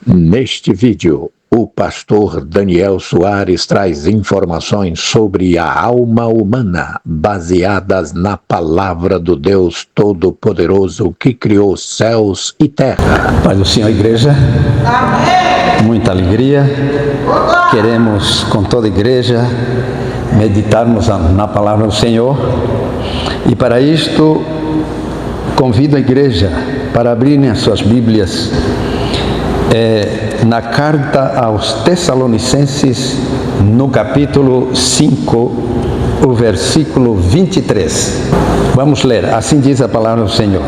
Neste vídeo, o pastor Daniel Soares traz informações sobre a alma humana, baseadas na palavra do Deus Todo-Poderoso que criou céus e terra. Paz do Senhor, igreja. Amém. Muita alegria. Queremos, com toda a igreja, meditarmos na palavra do Senhor. E para isto, convido a igreja para abrirem as suas Bíblias na carta aos Tessalonicenses, no capítulo 5, o versículo 23. Vamos ler, assim diz a palavra do Senhor.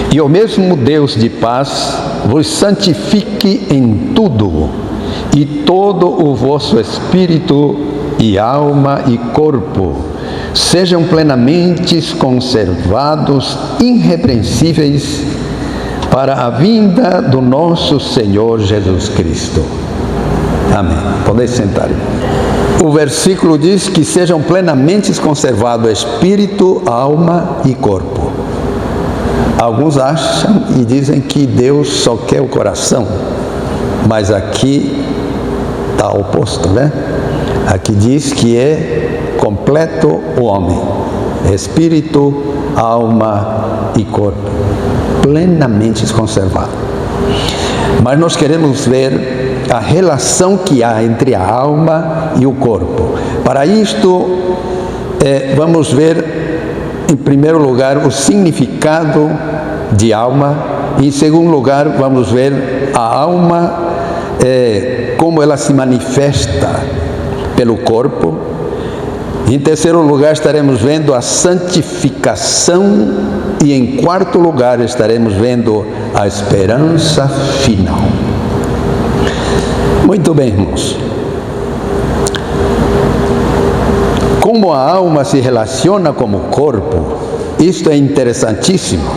E o mesmo Deus de paz vos santifique em tudo, e todo o vosso espírito e alma e corpo sejam plenamente conservados, irrepreensíveis, para a vinda do nosso Senhor Jesus Cristo. Amém. Podem sentar. O versículo diz que sejam plenamente conservados espírito, alma e corpo. Alguns acham e dizem que Deus só quer o coração, mas aqui está o oposto, né? Aqui diz que é completo o homem, espírito, alma e corpo, plenamente conservado. Mas nós queremos ver a relação que há entre a alma e o corpo. Para isto, vamos ver, em primeiro lugar, o significado de alma. Em segundo lugar, vamos ver a alma, como ela se manifesta pelo corpo. Em terceiro lugar, estaremos vendo a santificação. E em quarto lugar, estaremos vendo a esperança final. Muito bem, irmãos. Como a alma se relaciona com o corpo, isto é interessantíssimo.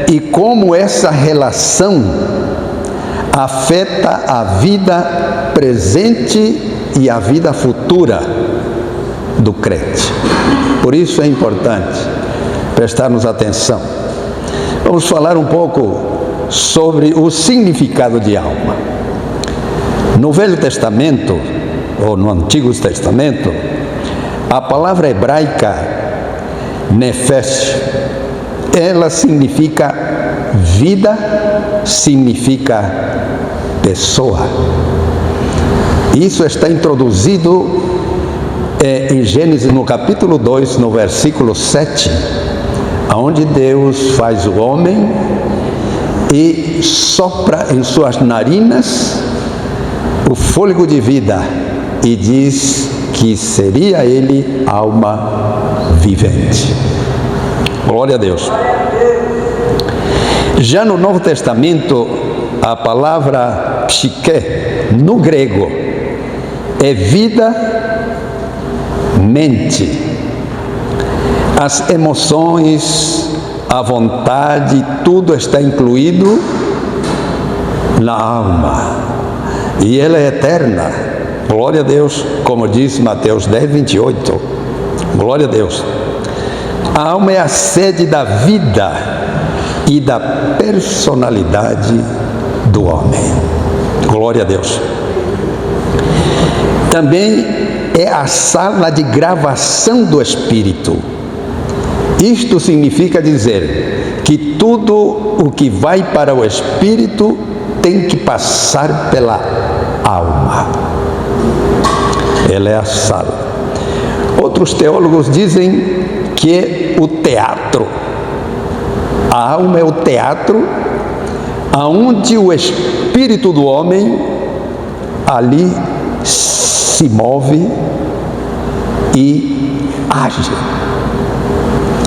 E como essa relação afeta a vida presente e a vida futura do crente. Por isso é importante prestarmos atenção. Vamos falar um pouco sobre o significado de alma. No Velho Testamento, ou no Antigo Testamento, a palavra hebraica nefesh, ela significa vida, significa pessoa. Isso está introduzido em Gênesis, no capítulo 2, no versículo 7, onde Deus faz o homem e sopra em suas narinas o fôlego de vida e diz que seria ele alma vivente. Glória a Deus. Já no Novo Testamento, a palavra psique, no grego, é vida, mente, as emoções, a vontade, tudo está incluído na alma, e ela é eterna. Glória a Deus, como diz Mateus 10, 28. Glória a Deus. A alma é a sede da vida e da personalidade do homem. Glória a Deus. Também é a sala de gravação do Espírito. Isto significa dizer que tudo o que vai para o Espírito tem que passar pela alma. Ela é a sala. Outros teólogos dizem que é o teatro. A alma é o teatro aonde o espírito do homem ali se move e age.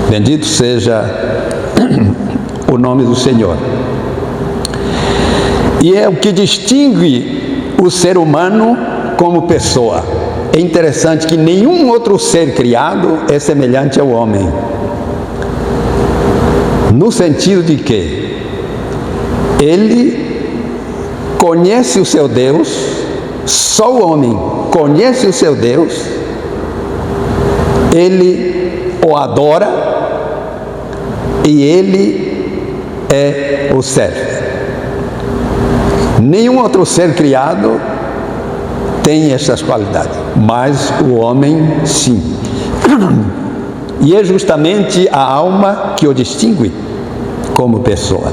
Bendito seja o nome do Senhor. E é o que distingue o ser humano como pessoa. É interessante que nenhum outro ser criado é semelhante ao homem. No sentido de que ele conhece o seu Deus, só o homem conhece o seu Deus, ele o adora e ele é o ser. Nenhum outro ser criado tem essas qualidades, mas o homem sim. E é justamente a alma que o distingue como pessoa.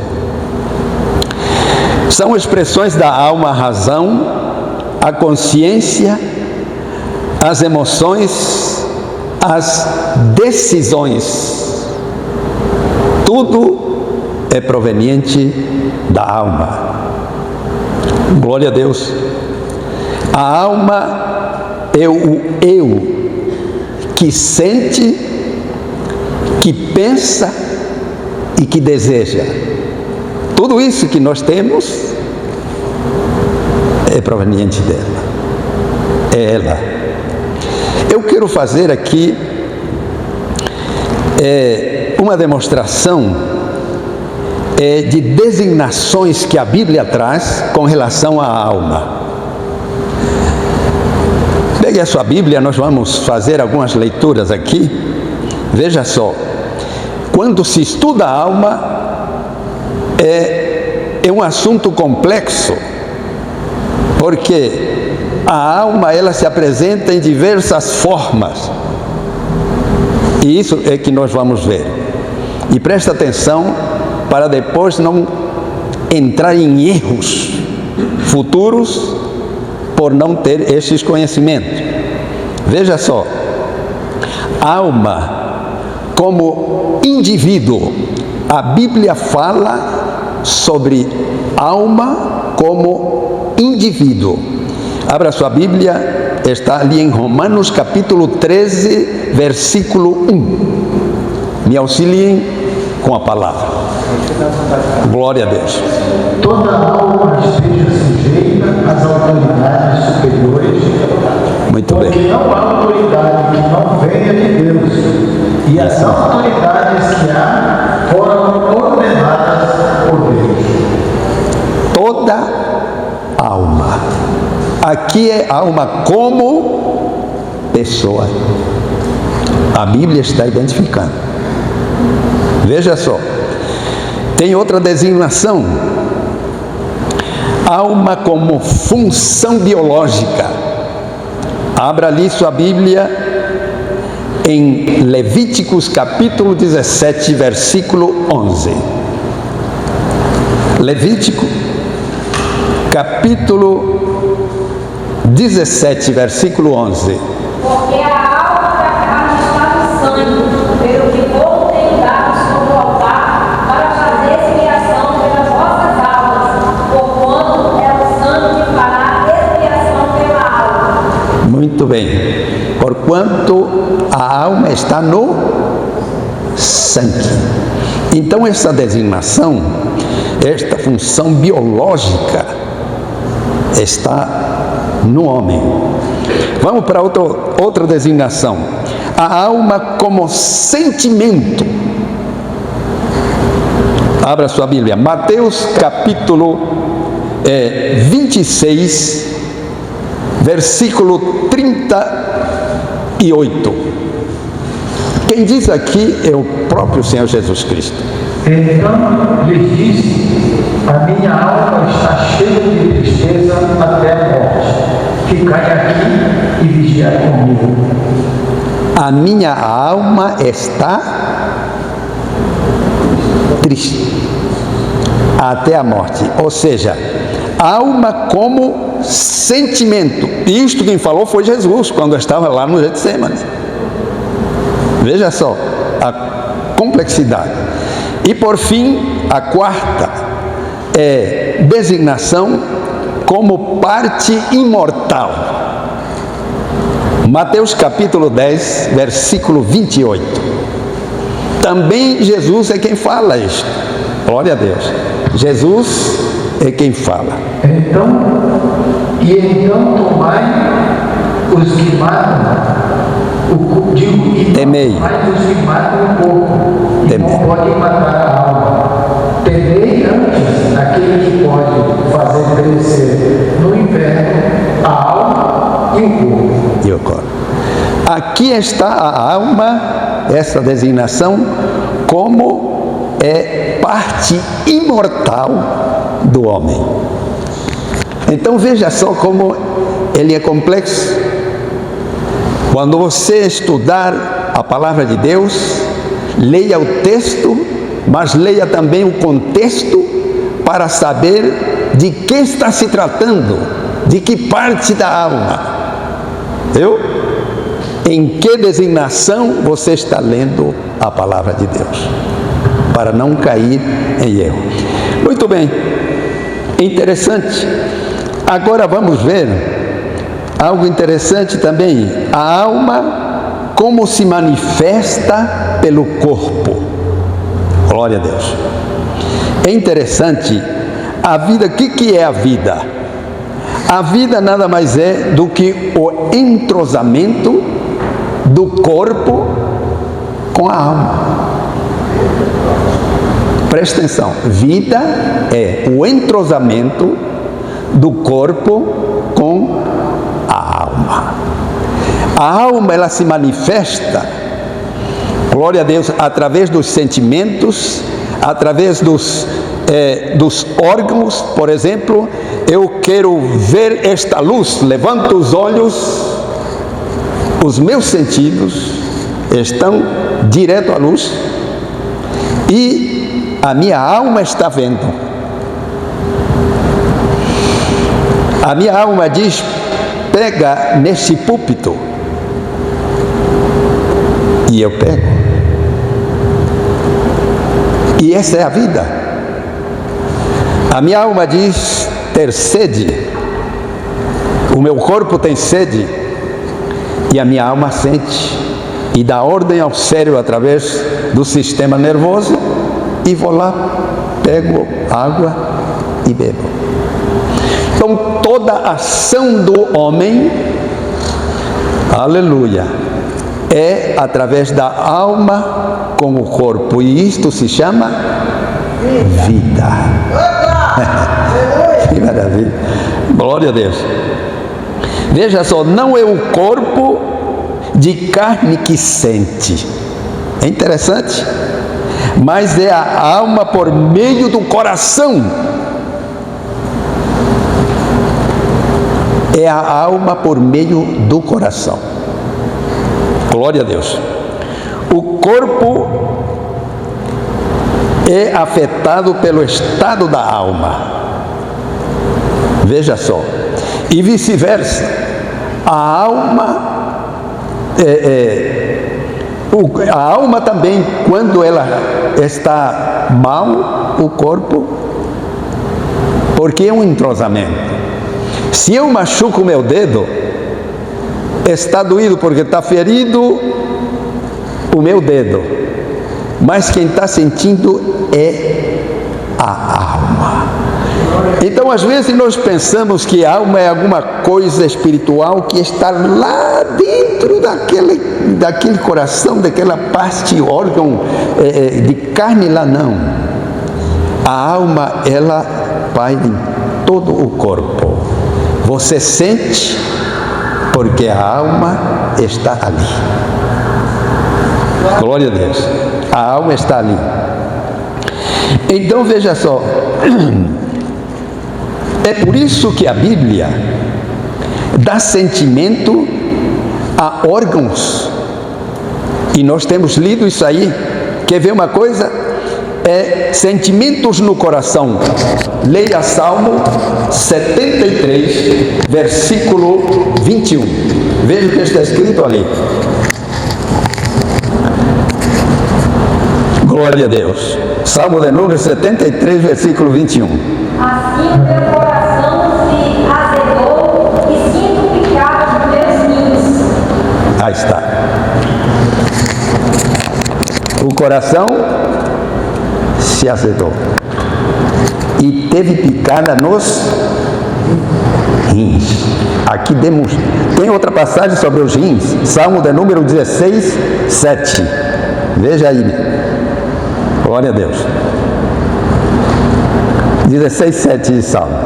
São expressões da alma a razão, a consciência, as emoções, as decisões. Tudo é proveniente da alma. Glória a Deus. A alma é o eu que sente, que pensa e que deseja. Tudo isso que nós temos é proveniente dela. É ela. Eu quero fazer aqui uma demonstração de designações que a Bíblia traz com relação à alma. Pegue a sua Bíblia, nós vamos fazer algumas leituras aqui. Veja só, quando se estuda a alma, é um assunto complexo, porque a alma, ela se apresenta em diversas formas, e isso é que nós vamos ver. E presta atenção para depois não entrar em erros futuros por não ter esses conhecimentos. Veja só, alma como indivíduo. A Bíblia fala sobre alma como indivíduo. Abra sua Bíblia, está ali em Romanos capítulo 13, versículo 1. Me auxiliem com a palavra. Glória a Deus. Toda alma esteja sujeita às autoridades superiores, Muito bem. porque não há autoridade que não venha de Deus, e as autoridades que há foram ordenadas por Deus. Toda alma. Aqui é alma como pessoa. A Bíblia está identificando. Veja só. Tem outra designação. Alma como função biológica. Abra ali sua Bíblia em Levíticos capítulo 17, versículo 11. Levítico capítulo 17, versículo 11. Porque a alma da carne está no sangue, pelo que vou tenho dado sobre o altar, para fazer expiação pelas vossas almas, porquanto é o sangue que fará expiação pela alma. Muito bem. Porquanto a alma está no sangue. Então, essa designação, esta função biológica, está no homem. Vamos para outra designação. A alma como sentimento. Abra sua Bíblia. Mateus capítulo 26, versículo 38. Quem diz aqui é o próprio Senhor Jesus Cristo. Então lhes disse: a minha alma está cheia de tristeza até a morte. Ficai aqui e vigiai comigo. A minha alma está triste até a morte. Ou seja, alma como sentimento. Isto quem falou foi Jesus, quando estava lá no Getsemane. Veja só a complexidade. E por fim, a quarta designação como parte imortal. Mateus capítulo 10, versículo 28. Também Jesus é quem fala isto. Glória a Deus. Jesus é quem fala. Então tomai os que matam, Temei. tomai os que matam o corpo, e Temei. não podem matar a alma. Temei antes aquele que pode fazer perecer no inferno a alma e o corpo. E o corpo. Aqui está a alma, essa designação, como parte imortal do homem. Então veja só como ele é complexo. Quando você estudar a palavra de Deus, leia o texto, mas leia também o contexto para saber de que está se tratando, de que parte da alma. Viu? Em que designação você está lendo a palavra de Deus, para não cair em erro. Muito bem, interessante. Agora vamos ver algo interessante também. A alma, como se manifesta pelo corpo. Glória a Deus. É interessante. A vida, o que é a vida? A vida nada mais é do que o entrosamento do corpo com a alma. Presta atenção. Vida é o entrosamento do corpo com a alma. A alma, ela se manifesta, glória a Deus, através dos sentimentos, através dos órgãos. Por exemplo, eu quero ver esta luz, levanto os olhos, os meus sentidos estão direto à luz e a minha alma está vendo. A minha alma diz: pega nesse púlpito, e eu pego. E essa é a vida. A minha alma diz ter sede, o meu corpo tem sede, e a minha alma sente, e dá ordem ao cérebro através do sistema nervoso, e vou lá, pego água e bebo. Então toda a ação do homem, aleluia, é através da alma com o corpo, e isto se chama vida. Que maravilha, glória a Deus. Veja só, não é o corpo de carne que sente, é interessante, mas é a alma por meio do coração. É a alma por meio do coração. Glória a Deus. O corpo é afetado pelo estado da alma. Veja só. E vice-versa. A alma também, quando ela está mal, o corpo, porque é um entrosamento. Se eu machuco o meu dedo, está doído porque está ferido o meu dedo, mas quem está sentindo é a alma. Então, às vezes nós pensamos que a alma é alguma coisa espiritual que está lá dentro daquele coração, daquela parte, órgão de carne lá, não. A alma, ela vai em todo o corpo. Você sente porque a alma está ali. Glória a Deus. A alma está ali. Então veja só. É por isso que a Bíblia dá sentimento a órgãos. E nós temos lido isso aí. Quer ver uma coisa? Sentimentos no coração. Leia Salmo 73, versículo 21. Veja o que está escrito ali. Glória a Deus. Salmo de número 73, versículo 21. Assim o meu coração se azedou e sinto picadas nos meus rins. Aí está. O coração se azedou e teve picada nos rins. Aqui tem outra passagem sobre os rins, Salmo de número 16, 7. Veja aí. Glória a Deus. 16, 7 de Salmo.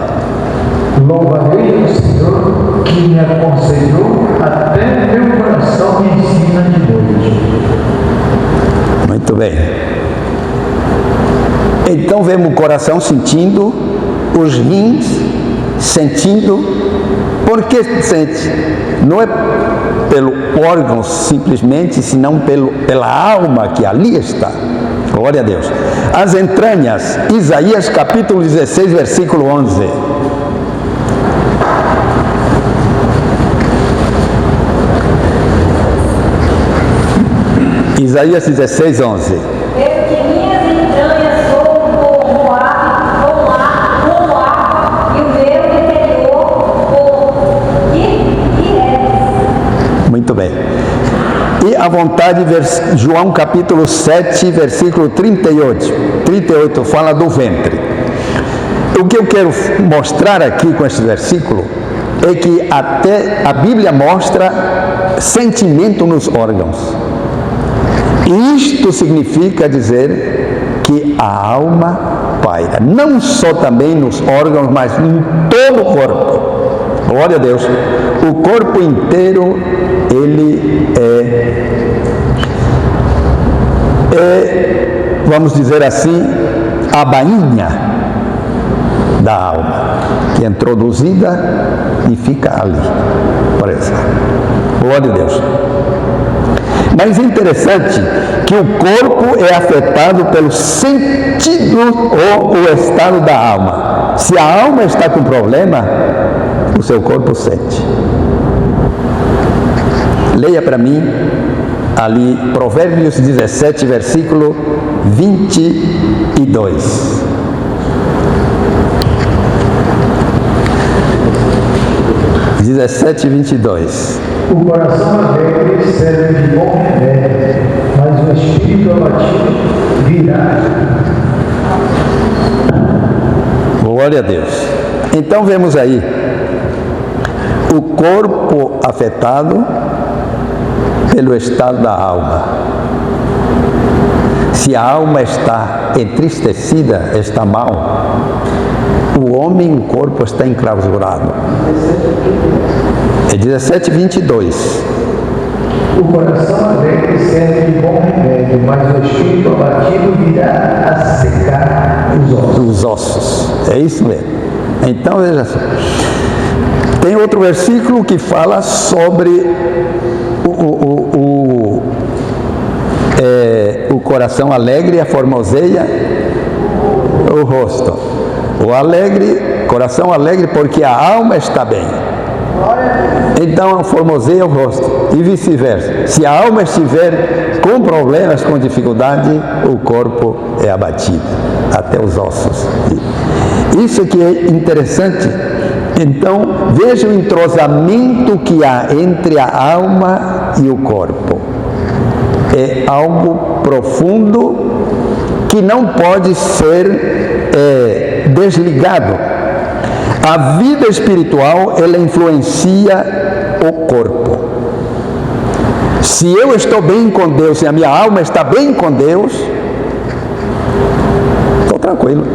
Louvarei o Senhor que me aconselhou, até meu coração me ensina de noite. Muito bem. Então vemos o coração sentindo, os rins sentindo. Por que sente? Não é pelo órgão simplesmente, senão pela alma que ali está. Glória a Deus. As entranhas, Isaías capítulo 16, versículo 11. Isaías 16, 11. Que minhas entranhas soam como harpa, e o meu interior como guiretes. Muito bem. E a vontade, João capítulo 7, versículo 38. 38 fala do ventre. O que eu quero mostrar aqui com esse versículo é que até a Bíblia mostra sentimento nos órgãos. Isto significa dizer que a alma paira, não só também nos órgãos, mas em todo o corpo. Glória a Deus. O corpo inteiro, ele vamos dizer assim, a bainha da alma, que é introduzida e fica ali, por exemplo. Glória a Deus. Mas é interessante que o corpo é afetado pelo sentido ou o estado da alma. Se a alma está com problema, o seu corpo sente. Leia para mim ali Provérbios 17, versículo 22. (22) 17:22. O coração alegre serve de bom remédio, mas o espírito abatido virá. Glória a Deus. Então vemos aí o corpo afetado pelo estado da alma. Se a alma está entristecida, está mal, o homem, o corpo está enclausurado. É 17:22. O coração alegre serve de bom remédio, mas o espírito abatido virá a secar os ossos. Os ossos. É isso mesmo. Então veja só. Tem outro versículo que fala sobre o coração alegre aformoseia o rosto. O alegre, coração alegre porque a alma está bem. Então formoseia o rosto e vice-versa. Se a alma estiver com problemas, com dificuldade, o corpo é abatido, até os ossos. Isso que é interessante. Então veja o entrosamento que há entre a alma e o corpo. É algo profundo que não pode ser desligado. A vida espiritual, ela influencia o corpo. Se eu estou bem com Deus e a minha alma está bem com Deus, estou tranquilo.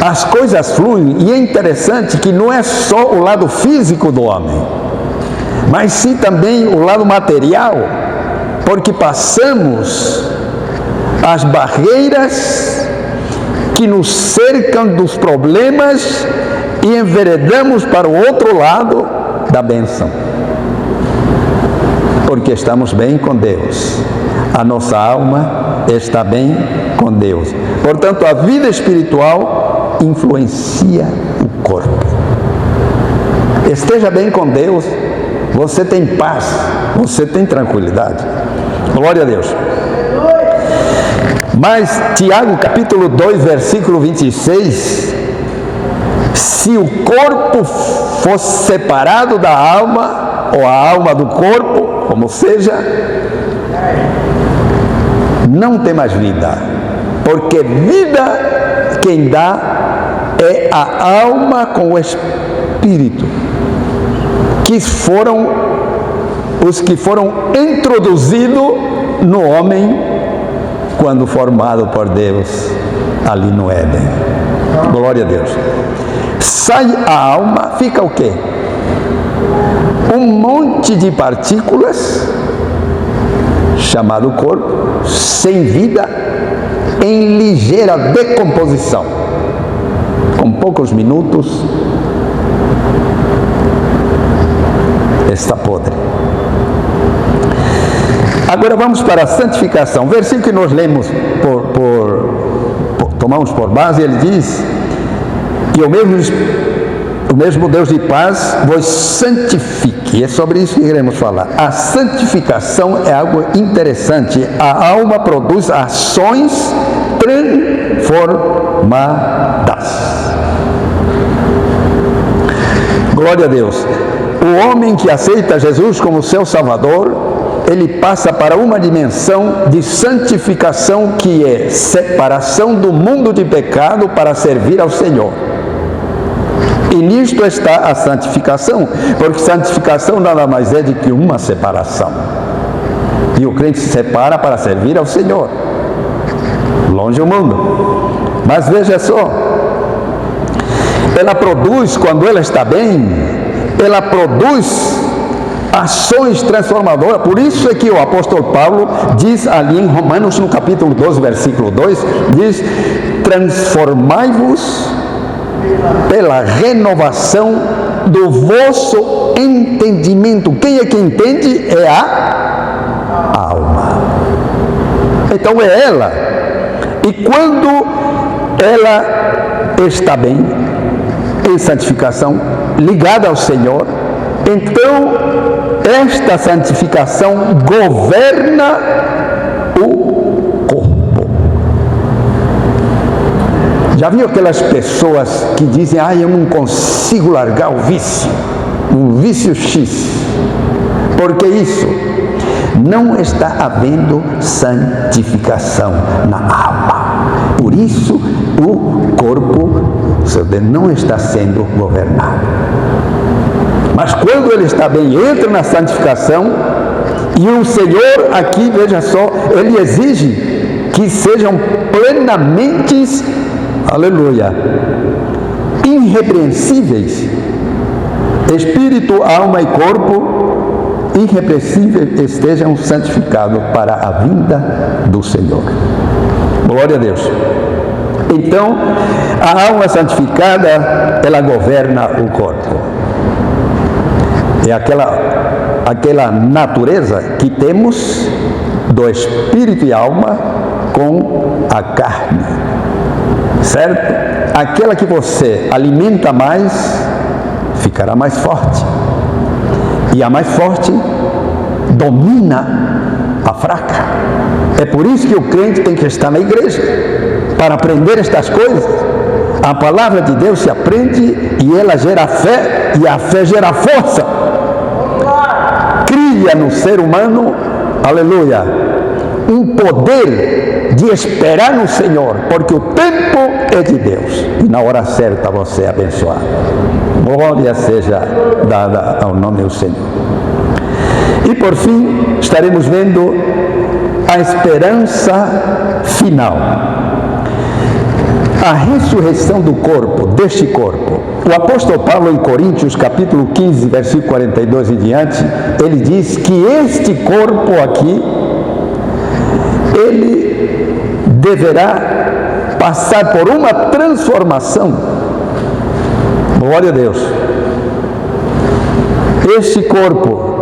As coisas fluem, e é interessante que não é só o lado físico do homem, mas sim também o lado material, porque passamos as barreiras que nos cercam dos problemas e enveredamos para o outro lado da bênção, porque estamos bem com Deus, a nossa alma está bem com Deus. Portanto, a vida espiritual influencia o corpo. Esteja bem com Deus, você tem paz, você tem tranquilidade. Glória a Deus. Mas Tiago capítulo 2, versículo 26, se o corpo fosse separado da alma, ou a alma do corpo, como seja, não tem mais vida, porque vida quem dá é a alma com o espírito, que foram os que foram introduzidos no homem quando formado por Deus ali no Éden. Glória a Deus. Sai a alma, fica o quê? Um monte de partículas chamado corpo, sem vida, em ligeira decomposição. Com poucos minutos, está podre. Agora vamos para a santificação. O versículo que nós lemos, tomamos por base, ele diz: e o mesmo Deus de paz vos santifique. E é sobre isso que queremos falar. A santificação é algo interessante. A alma produz ações transformadas. Glória a Deus. O homem que aceita Jesus como seu Salvador, ele passa para uma dimensão de santificação, que é separação do mundo de pecado para servir ao Senhor. E nisto está a santificação, porque santificação nada mais é do que uma separação. E o crente se separa para servir ao Senhor, longe do mundo. Mas veja só, ela produz, quando ela está bem, ela produz ações transformadoras. Por isso é que o apóstolo Paulo diz ali em Romanos, no capítulo 12, versículo 2, diz: transformai-vos pela renovação do vosso entendimento. Quem é que entende? É a alma. Então é ela. E quando ela está bem, em santificação, ligada ao Senhor, então esta santificação governa o corpo. Já viu aquelas pessoas que dizem: eu não consigo largar o vício X? Porque isso não está havendo santificação na alma. Por isso o corpo não está sendo governado. Mas quando ele está bem, entra na santificação, e o Senhor aqui, veja só, ele exige que sejam plenamente, aleluia, irrepreensíveis, espírito, alma e corpo, irrepreensíveis, estejam santificados para a vinda do Senhor. Glória a Deus. Então, a alma santificada, ela governa o corpo. É aquela natureza que temos do espírito e alma com a carne, certo? Aquela que você alimenta mais, ficará mais forte. E a mais forte domina a fraca. É por isso que o crente tem que estar na igreja, para aprender estas coisas. A palavra de Deus se aprende e ela gera fé, e a fé gera força. Cria no ser humano, aleluia, um poder de esperar no Senhor, porque o tempo é de Deus, e na hora certa você é abençoado. Glória seja dada ao nome do Senhor. E por fim, estaremos vendo a esperança final. A ressurreição do corpo, deste corpo. O apóstolo Paulo, em Coríntios, capítulo 15, versículo 42 e diante, ele diz que este corpo aqui, ele deverá passar por uma transformação. Glória a Deus. Este corpo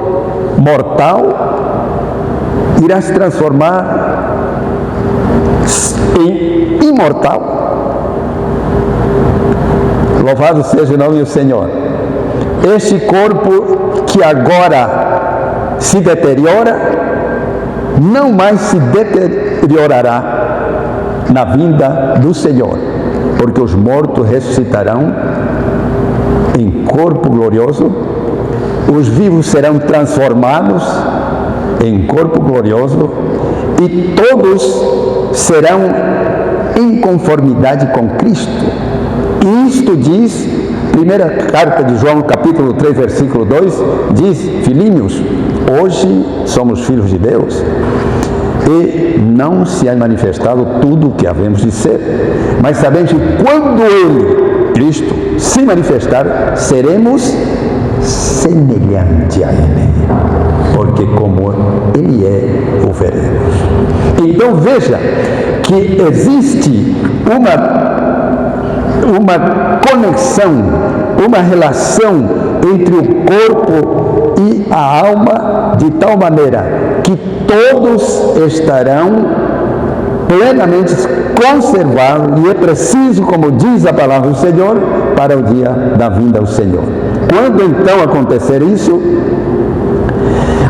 mortal irá se transformar em imortal. Louvado seja o nome do Senhor. Este corpo que agora se deteriora, não mais se deteriorará na vinda do Senhor, porque os mortos ressuscitarão em corpo glorioso, os vivos serão transformados em corpo glorioso, e todos serão em conformidade com Cristo. E isto diz, primeira carta de João, capítulo 3, versículo 2, diz: filhinhos, hoje somos filhos de Deus, e não se é manifestado tudo o que havemos de ser, mas sabemos que quando Ele, Cristo, se manifestar, seremos semelhante a Ele, porque como Ele é, o veremos. Então veja que que existe uma conexão, uma relação entre o corpo e a alma, de tal maneira que todos estarão plenamente conservados, e é preciso, como diz a palavra do Senhor, para o dia da vinda do Senhor. Quando então acontecer isso,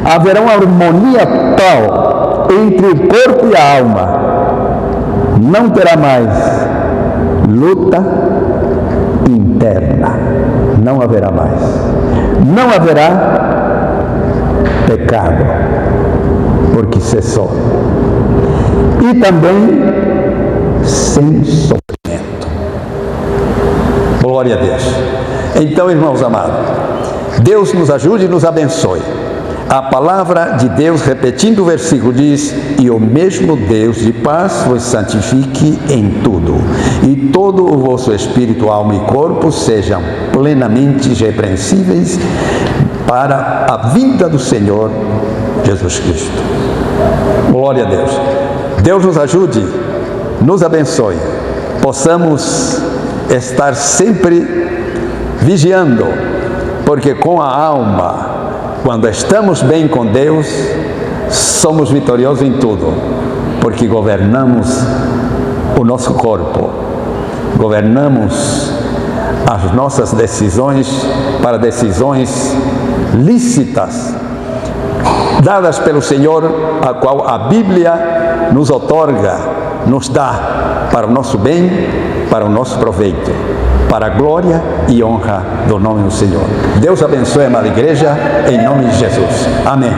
haverá uma harmonia tal entre o corpo e a alma. Não terá mais luta interna. Não haverá mais. Não haverá pecado, porque cessou. E também sem sofrimento. Glória a Deus. Então, irmãos amados, Deus nos ajude e nos abençoe. A palavra de Deus, repetindo o versículo, diz: e o mesmo Deus de paz vos santifique em tudo, e todo o vosso espírito, alma e corpo sejam plenamente irrepreensíveis para a vinda do Senhor Jesus Cristo. Glória a Deus. Deus nos ajude, nos abençoe, possamos estar sempre vigiando, porque com a alma, quando estamos bem com Deus, somos vitoriosos em tudo, porque governamos o nosso corpo, governamos as nossas decisões para decisões lícitas, dadas pelo Senhor, a qual a Bíblia nos outorga, nos dá para o nosso bem, para o nosso proveito, para a glória e honra do nome do Senhor. Deus abençoe a amada igreja, em nome de Jesus. Amém.